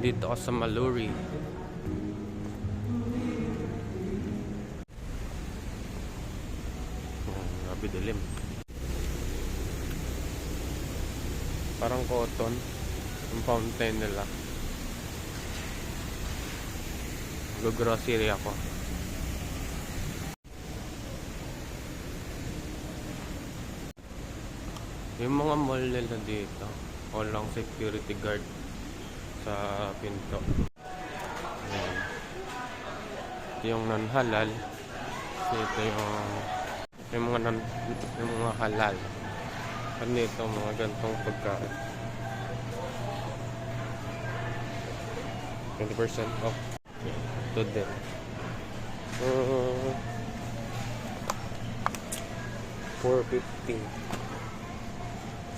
Dito ako sa Maluri. Grabe dilim. Parang cotton ang fountain nila. Go-grocery ako. Yung mga mall nila dito, walang security guard sa pinto. Ayan. Ito yung non-halal. Ito yung mga halal. Ano ito, mga gantong pagkain. 20% off. Ito din. $4.50.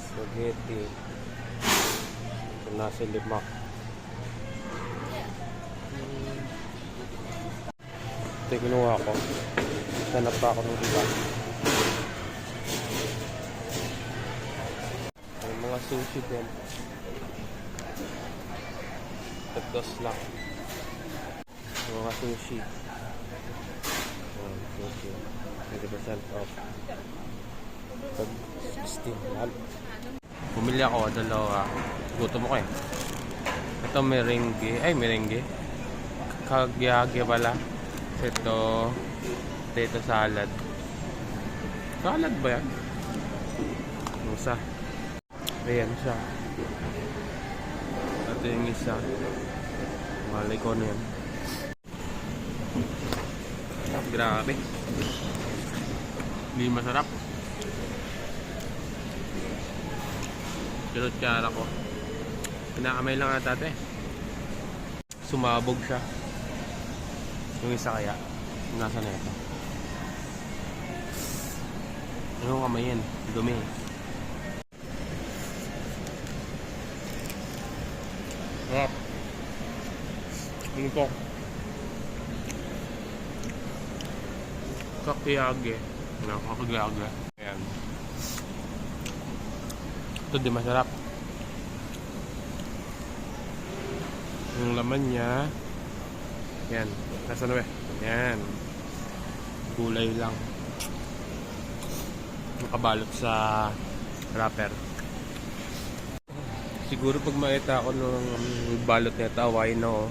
Spaghetti. Ito nasa limak. Ito yung kinuha ko. Hanap pa ako ng iba. May mga sushi din. Tagdos lang. Mga sushi. Sushi. 20% off. Pag 16. Bumili ako, dalawa. Gutom ako eh. Ito merengue. Ay, merengue. Kagyage pala. Ito potato salad. Salad ba yan? Isa. Ayan siya. Ito yung isa. Malay ko na yan. Grabe. Hindi masarap. Kinutsara ko. Pinakamay lang ata ito eh. Sumabog siya. Yung isa kaya. Nasa na ito. Ano kamay yan? Dumi. Sarap. Ano ito? Kakyage. Kakyage. Ayan. Ito di masarap. Yung laman niya. Yan. Nasa na ba? Yan. Gulay lang. Nakabalot sa wrapper. Siguro pag makita ako nung balot nito, why no?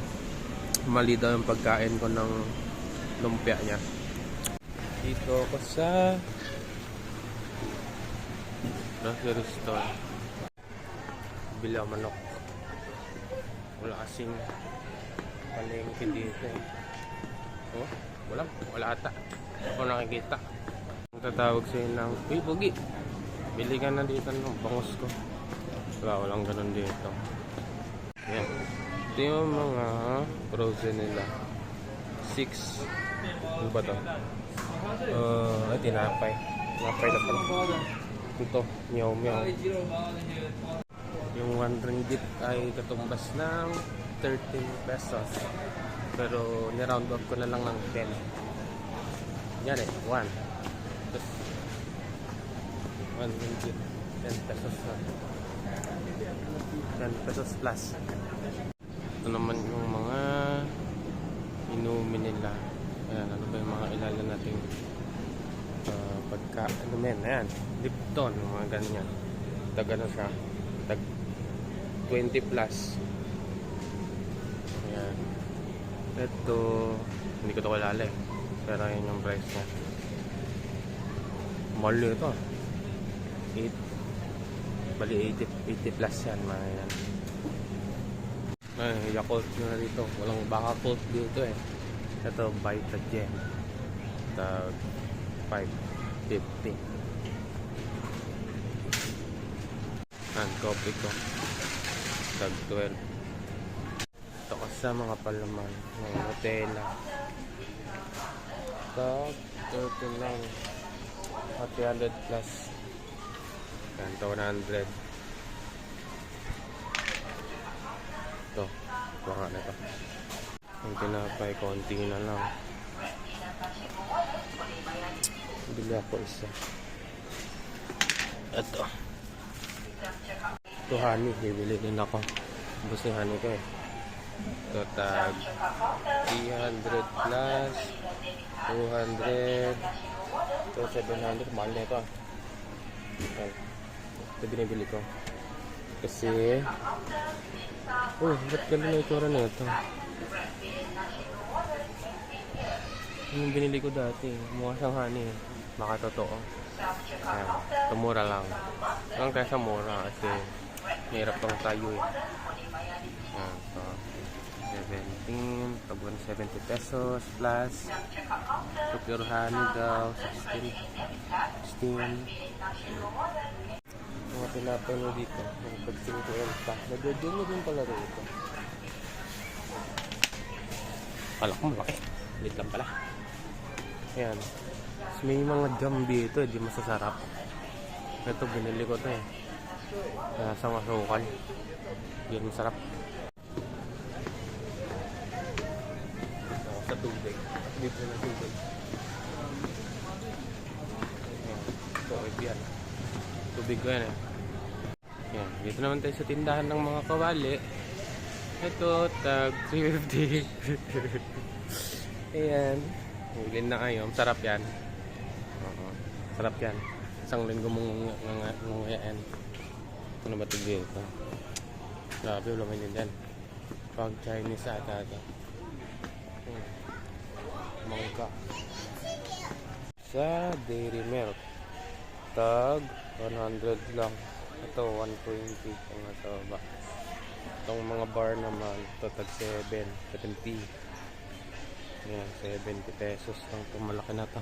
Mali daw yung pagkain ko ng lumpia niya. Dito ako sa grocery store. Bili ako manok. Wala kasing palengke dito eh. Oh, wala ata. Ako nakikita. Ang tatawag sa'yo ng, uy, Pogi, bili ka na dito ng bangos ko. Walang ganun dito. Yan. Ito yung mga frozen nila. 6. Ano ba ito? Ay, tinapay. Tinapay na pala. Ito, meow meow. Yung 1 ringgit ay katumbas ng 13 pesos. Pero ni-round up ko na lang ng 10. Yan eh, 1. 1 ringgit. 10 pesos na. 10 pesos plus. Ito naman yung mga inumin nila. Ayan, ano ba yung mga ilalan natin pagka-alumen. Ayan, Lipton, mga ganyan. Tag ano siya, tag 20 plus. Ayan. Ito, hindi ko ito kilala eh. Pero yun yung price niya. Mahal ito. 8. Bali 80 plus yan, mga yan. Ay, Yakult na dito. Walang baka Colt dito eh. Ito, Vitagen. Tag 5.50. And coffee ko. Tag 12. Ito kasi sa mga palaman. Mga Nutella. Tag 30 lang. 300 plus. Ito 100. Ito. Baka na ito. Ang tinapay, konti na lang. Bili ako isa. Ito. Ito honey. Bibili din ako. Ubus yung honey ko eh. Ito tag 300 plus 200. Ito 700. Mahal na ito ah. Ayan. Ito binibili ko kasi ba't ganun na itsura na ito? Yung binili ko dati mukha siyang honey. Makatotoo. Ayan. Ito mura lang. Lang kaysa mura kasi mahirap pang tayo eh. Ayan. So 17 pag 170 pesos plus so pure honey daw 16 mga tinapay mo dito yung pag 50 nagdodon mo din pala rito. Kala ko malaki, lit lang pala. Ayan, may mga jam dito di masasarap. Ito binili ko to eh, sa masukal di masarap. Sa tubig dito na tubig. Ito yan, tubig ko yan eh. Yan, dito naman tayo sa tindahan ng mga kawali. Ito tag 350. Ayan, hulin na kayo, sarap yan. Sarap yan, isang linggo mong ngayon. Ano ba ito dito? Grabe, ulamay din yan pag Chinese ata ito. Mangga sa dairy milk tag 100 lang. Ito 120 ang nasa baba. Itong mga bar naman ito tag 70. Yan, 70 pesos lang ito. Malaki na ito.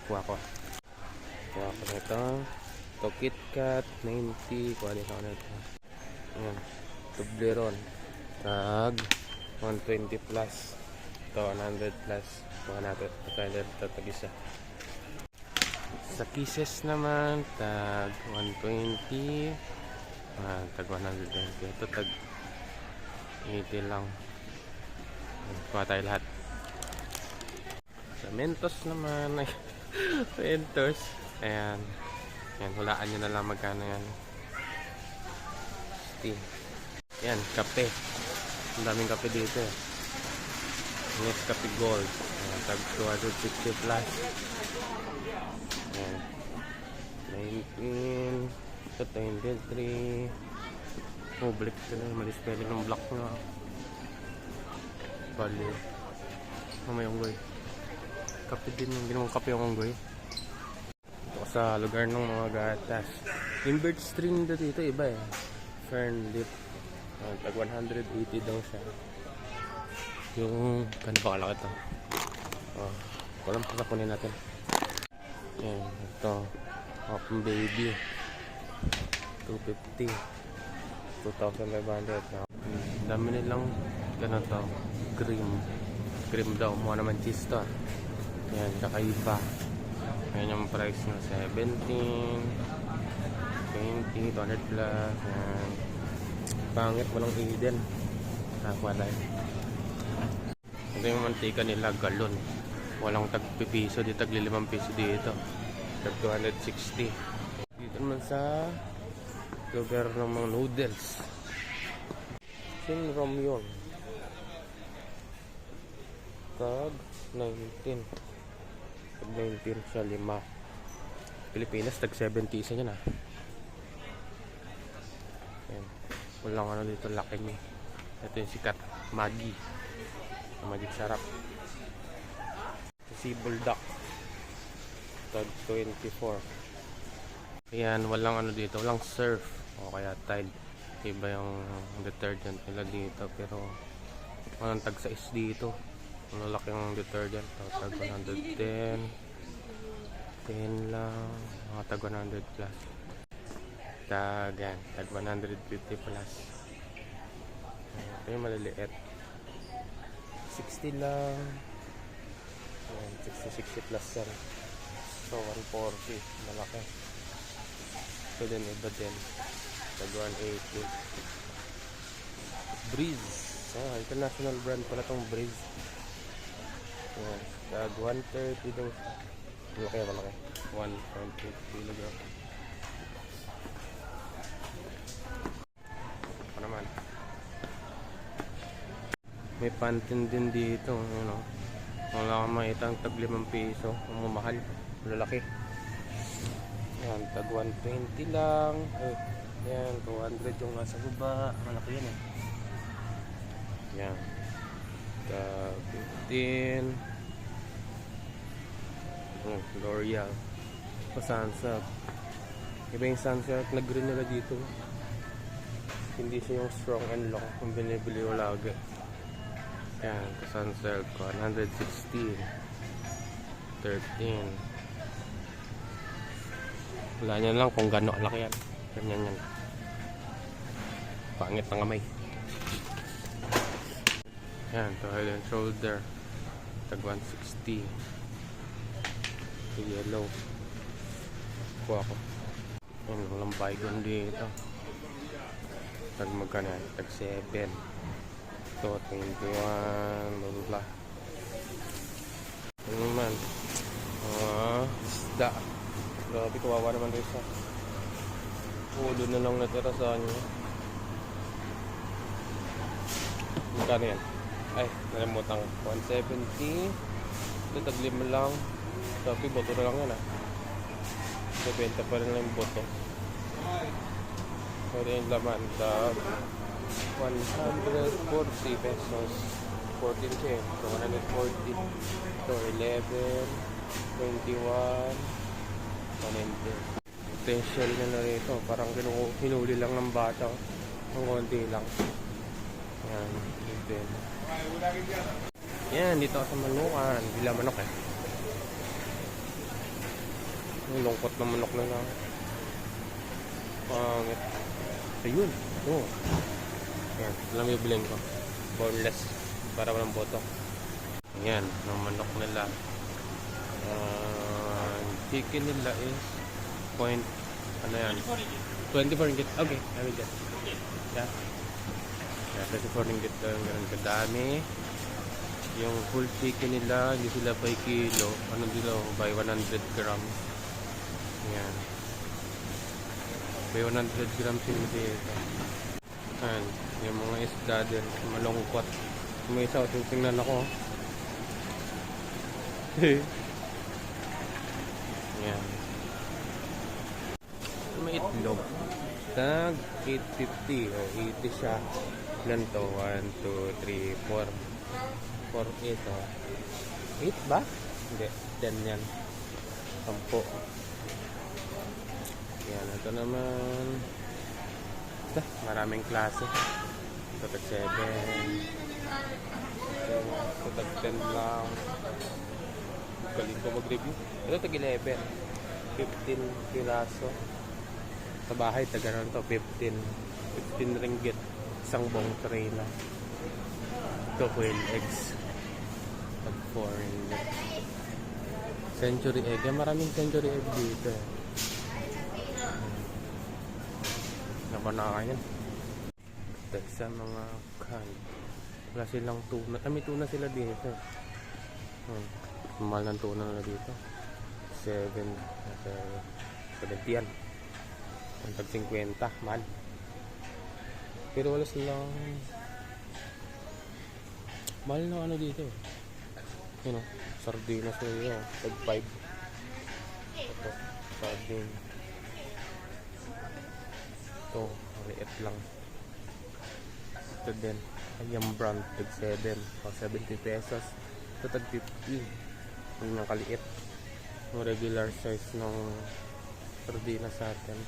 Kuha ko na ito. Ito KitKat 90. Kuha din ako na ito. Yan, Toblerone tag 120 plus. Ito 100 plus. Kuha natin ito tag isa. Sa Kisses naman tag 120. Tag 120. Ito tag 80 lang. Kuha tayo lahat. Sa Mentos naman Mentos, ayan, hulaan nyo na lang magkano yan. Yan, kape. Ang daming kape dito eh. Nescafe Gold tag 260 plus. Ayan, 19. Ito 23. Public ito na, mali spelling ng block na bali mamayong goy. Kape din yung ginawang kape yung unggoy. Ito sa lugar ng mga gatas. Yung bird string dito iba eh. Fern lip. Tag 180 daw siya. Yung gano'n pa kalaki ito. Walang pasakunin natin. Yan, ito. Pang baby. 250. 2,500. Dami nilang gano'n to. Cream daw. Mukha naman cheese to. Yan, kakaiba. Ayan yung price na 17, 20, 200 plus. Yan. Pangit, walang hidden. Nakakuha tayo. Ito yung mantika nila, galon. Walang tag-piso dito, tag-5 piso dito. Tag 260. Dito naman sa lugar ng mga noodles. Sinrom yun. Tag 19. Tag 19 siya 5. Pilipinas tag 70 isa niya na. Ayan. Walang ano dito, laki niya. Ito yung sikat, Maggi. Maggi sarap. Si Bulldog tag 24. Ayan, walang ano dito, walang surf o kaya Tide. Iba yung detergent nila dito, pero walang tag 6 dito. Malaki yung detergent. Tag 110. 10 lang. Mga tag 100 plus. Tag 150 plus. Ito yung maliliit. 60 lang. Ayan, 60 plus yan. So 140. Malaki. Ito din, iba din. Tag 180. Breeze. International brand pala tong Breeze. Ayan, tag 130 daw. Malaki, malaki. 1.8 kilogram. Ano naman? May pantin din dito, you know. Wala kang makita ang tag 5 piso. Ang mamahal, lalaki. Yan, tag 120 lang. Yan, 200 yung nasa baba. Malaki yan eh. Yan. Tag 15. L'Oreal. Sunsilk. Iba yung Sunsilk na green nila dito. Hindi siya yung strong and long kung binibili ko lagi. Yan, Sunsilk 116 13. Wala niya lang kung gano'n kalaki yan. Ganyan yan. Pangit ng kamay. Yan, to Head and Shoulder tag 160. Yellow. Kuha ko. Yan, walang baygon dito. Tag magkano yan? Tag 7. Ito, 21. Blah. Ano naman? Isda. Grabe, kawawa naman rin sa ulo na lang natira sa kanya. Magkano yan? Ay, nalimutan ko. 170. Ito, tag 5 lang. Sabi, boto na lang yan ah. Benta pa rin lang yung boto. Pwede yung laman sa 140 pesos. 14 siya eh. So 140. So 11, 21, 100. Potential nyo na rito. Parang hinuli lang ng bata. Ang konti lang. Yan. Yan, dito ako sa Manukan. Bila manok eh. Yung lungkot na manok na lang. Pangit. Ayun. Ito. Yan. Alam yung bilhin ko. Boneless. Para walang boto. Yan. Ang manok nila. Chicken nila is point. Ano yan? 24 ringgit. Okay. I will get. Yeah. 24 ringgit lang. Ganun kadami. Yung full chicken nila, hindi sila by kilo. Ano dito? By 100 grams. Yan. By 100 grams yung dito. Yan. Yung mga isda din. Malungkot. May isa, tingnan ako. Yan. May itlog. Tag 850. O, 80 siya. Ilan to? 1, 2, 3, 4. 4, 8. 8 ba? Hindi. 10 yan. 10. Yan. Ito naman. Ito. Maraming klase. Ito tag 7. Ito tag 10 lang. Galing ko mag-review. Ito tag 11. 15 piraso. Sa bahay, taga na ito. 15 ringgit. Isang buong tray na. Ito quail eggs. Tag 4 ringgit. Century egg. Maraming century egg dito. Napanakayan. Ito sa mga kan. Wala silang tuna. May tuna sila dito. Mahal ng tuna na dito. 7. 70 yan. Ang tag 50. Mahal. Pero wala silang mahal na ano dito. You know, sardinas na yun. Tag 5. Ito, sardine. Ito, maliit lang. Ito din. Ayam brand, tag 7. O, 70 pesos. Ito, tag 50. Yung kaliit. Yung regular size ng sardinas sa atin.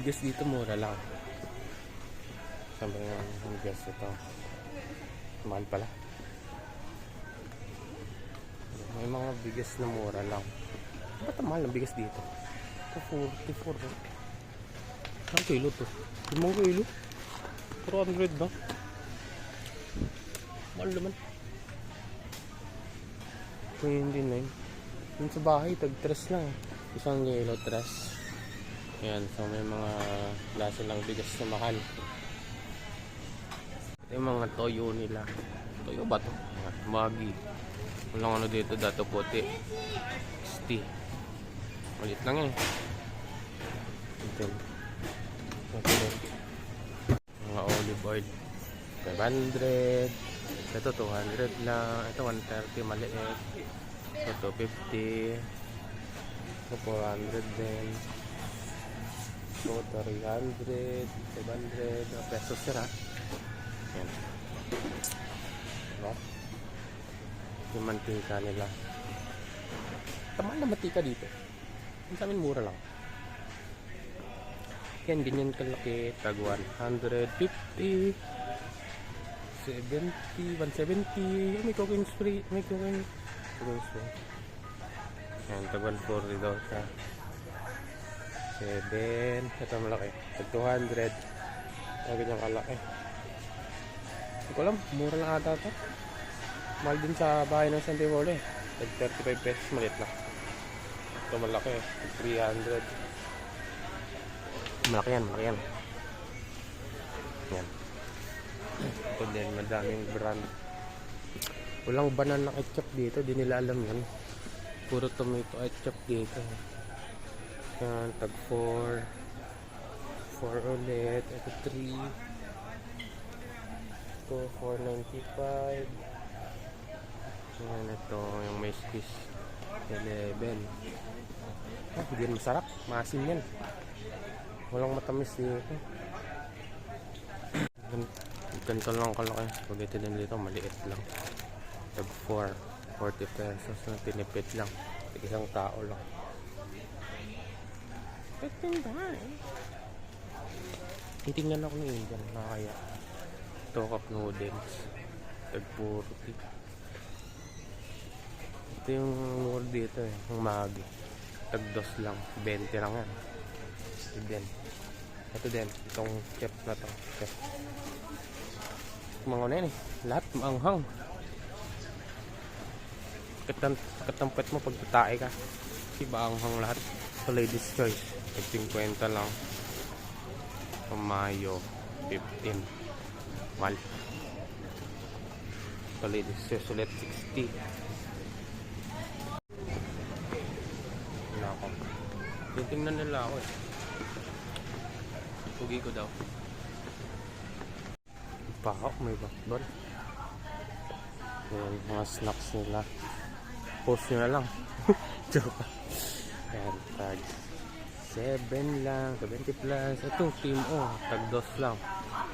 Guess dito mura lang. Sabi nga, guess ito. Mahal pala. May mga bigas na mura lang. Ba't mahal ang bigas dito? Ito 44. Ang kilo to? 5 kilo? 400 ba? Mahal naman. 29. Yung sa bahay, tag 3 lang. Isang kilo 3. Ayan, so may mga klase lang bigas na mahal. Ito yung mga toyo nila. Toyo ba to? Maggi. Walang ano dito, dato puti. Sti. Malit lang eh. Ito. Mga olive oil. 500. Ito 200 lang. Ito 130 maliit. Ito 250. Ito 400 din. Ito 300. 500 pesos sira. Yan. Diba? Yung mantika nila. Tamal na mantika dito. Yung sa amin mura lang. Yan, ganyan kalaki. Tag 150. 70, 170. May cooking spray. May cooking spray. Yan, tag 140 daw siya. 7. Ito malaki. Tag 200. Ay, ganyan kalaki. Hindi ko alam. Mura lang ata ito. Mahal din sa bahay ng San Tibolo eh. Tag 35 pesos. Malit lang. Ito malaki. Tag 300. Malaki yan. Malaki yan. Yan. Ito din, madaming brand. Walang banana ketchup dito, di nila alam yan. Puro tomato ketchup dito. Yan, tag 4 ulit. Ito 3. Ito 4.95. Yan, ito yung may squeeze 11. Hindi yan masarap, maasim yan. Walang matamis dito. Ganito lang kalaki. Spaghetti din dito, maliit lang. Tag 4, 40 pesos na tinipid lang. Isang tao lang. Titingnan ako ng Indian na kaya. Ito cup noodles. Tag 40. Ito yung noodle dito eh. Yung Maggi. Tag 2 lang. 20 lang yan. Ito din. Itong chef na to. Chef. Mga na yan eh. Lahat maanghang. Katampet mo pag tatae ka. Iba anghang lahat. So ladies choice. 50 lang. Mayo 15. Mal. So ladies choice ulit 60. Nako. Titingnan nila ako eh. Pugi ko daw. Pakak, may basketball. Ayan, mga snacks nila. Post nyo na lang. Joke. Ayan, tag 7 lang, 70 plus. Ito, Team O, tag 2 lang.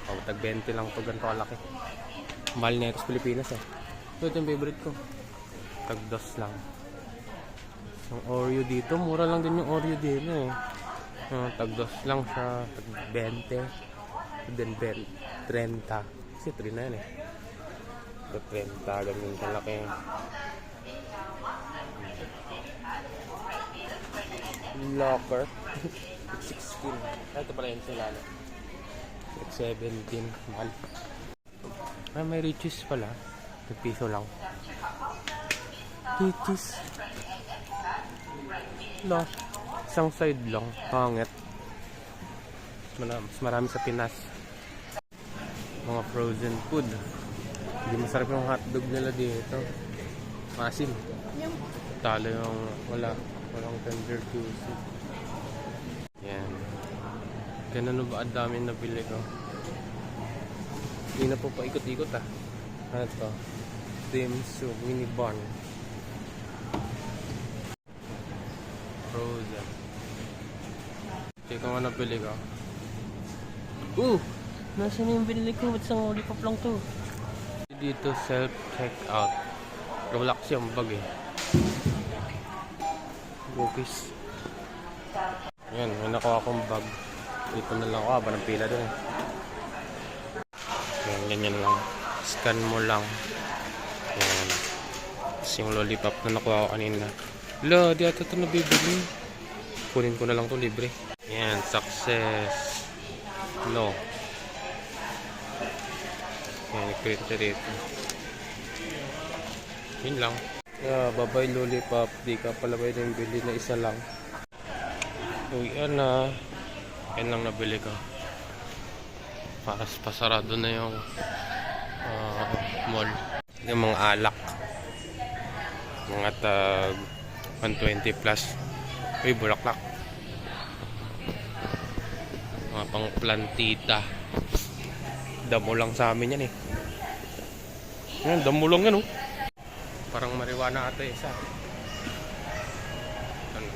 O, tag 20 lang ito, ganito kalaki. Mahal na ito sa Pilipinas eh. Ito yung favorite ko. Tag 2 lang. Yung Oreo dito, mura lang din yung Oreo dito eh. Tag 2 lang siya, tag 20. Then 30. Kasi 3 na yan eh. So 30, ganyan kalaki. Locker. 16. Ito pala yun sila. 17. Mahal. May Riches pala. 2 piso lang. Riches. No. Isang side lang. Pangit. Mas marami sa Pinas. Mga frozen food. Hindi masarap yung hotdog nila dito. Masim. Talo yung walang tender juicy. Yan. Ganun ba ang dami nabili ko? Hindi na po paikot-ikot ah. Ano to? Dimsum mini bun. Frozen. Check ko nga nabili ko. Nasaan yung binili ko? Ba't isang lollipop lang to? Dito self-checkout. Relax yung bag eh. Cookies. Ayan, may nakuha akong bag. Dito na lang ako. Habang ng pila dun eh. Ayan, ganyan lang. Scan mo lang. Ayan. Tapos yung lollipop na nakuha ko kanina. Di ata ito nabibili. Kunin ko na lang to libre. Ayan, success. No. Ayan, i-print siya dito. Yun lang. Babay lollipop. Di ka pala pwede yung bili na isa lang. Uwian na. Yan lang nabili ko. Para pasarado na yung mall. Yung mga alak. Mga tag 120 plus. Uy, bulaklak. Mga pang plantita. Damo lang sa amin yan eh. Yan, damo lang yan oh. Parang marijuana ata isa. Ano?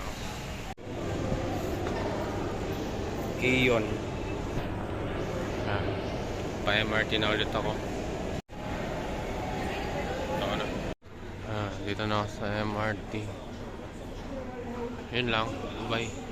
Iyon. Pa-MRT na ulit ako. Ito na. Dito na ako sa MRT. Yun lang. Bye.